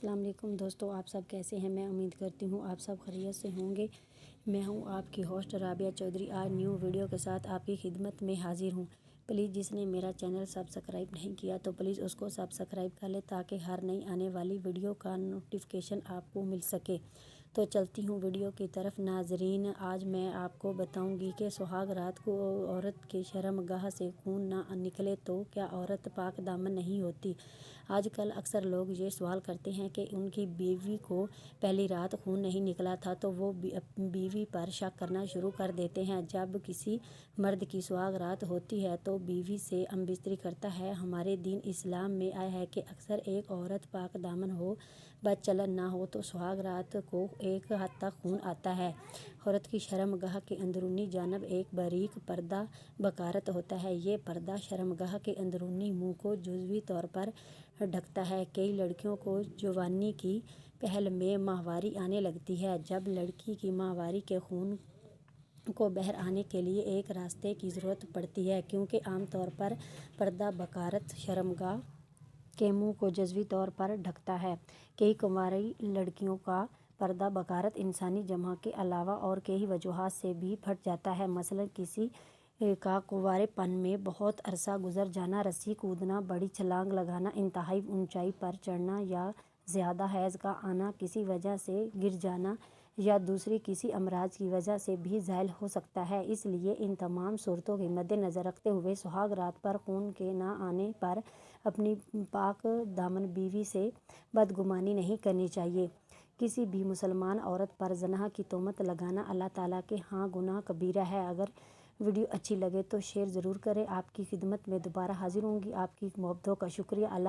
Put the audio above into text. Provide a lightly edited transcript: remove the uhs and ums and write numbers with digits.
السلام علیکم دوستو، آپ سب کیسے ہیں؟ میں امید کرتی ہوں آپ سب خیریت سے ہوں گے۔ میں ہوں آپ کی ہوسٹ رابعہ چودھری، آج نیو ویڈیو کے ساتھ آپ کی خدمت میں حاضر ہوں۔ پلیز جس نے میرا چینل سبسکرائب نہیں کیا تو پلیز اس کو سبسکرائب کر لے تاکہ ہر نئی آنے والی ویڈیو کا نوٹیفیکیشن آپ کو مل سکے۔ تو چلتی ہوں ویڈیو کی طرف۔ ناظرین، آج میں آپ کو بتاؤں گی کہ سہاگ رات کو عورت کے شرم گاہ سے خون نہ نکلے تو کیا عورت پاک دامن نہیں ہوتی؟ آج کل اکثر لوگ یہ سوال کرتے ہیں کہ ان کی بیوی کو پہلی رات خون نہیں نکلا تھا تو وہ بیوی پر شک کرنا شروع کر دیتے ہیں۔ جب کسی مرد کی سہاگ رات ہوتی ہے تو بیوی سے ہم بستری کرتا ہے۔ ہمارے دین اسلام میں آیا ہے کہ اکثر ایک عورت پاک دامن ہو، بد چلن نہ ہو تو سہاگ رات کو ایک حد تک خون آتا ہے۔ عورت کی شرم گاہ کے اندرونی جانب ایک باریک پردہ بکارت ہوتا ہے۔ یہ پردہ شرم گاہ کے اندرونی منہ کو جزوی طور پر ڈھکتا ہے۔ کئی لڑکیوں کو جوانی کی پہل میں ماہواری آنے لگتی ہے۔ جب لڑکی کی ماہواری کے خون کو باہر آنے کے لیے ایک راستے کی ضرورت پڑتی ہے، کیونکہ عام طور پر پردہ بکارت شرم گاہ کے منہ کو جزوی طور پر ڈھکتا ہے۔ کئی کنواری لڑکیوں کا پردہ بکارت انسانی جمع کے علاوہ اور کئی وجوہات سے بھی پھٹ جاتا ہے، مثلاً کسی کا کنوارے پن میں بہت عرصہ گزر جانا، رسی کودنا، بڑی چھلانگ لگانا، انتہائی اونچائی پر چڑھنا یا زیادہ حیض کا آنا، کسی وجہ سے گر جانا یا دوسری کسی امراض کی وجہ سے بھی زائل ہو سکتا ہے۔ اس لیے ان تمام صورتوں کے مد نظر رکھتے ہوئے سہاگ رات پر خون کے نہ آنے پر اپنی پاک دامن بیوی سے بدگمانی نہیں کرنی چاہیے۔ کسی بھی مسلمان عورت پر زنا کی تہمت لگانا اللہ تعالیٰ کے ہاں گناہ کبیرہ ہے۔ اگر ویڈیو اچھی لگے تو شیئر ضرور کریں۔ آپ کی خدمت میں دوبارہ حاضر ہوں گی۔ آپ کی محبتوں کا شکریہ۔ اللہ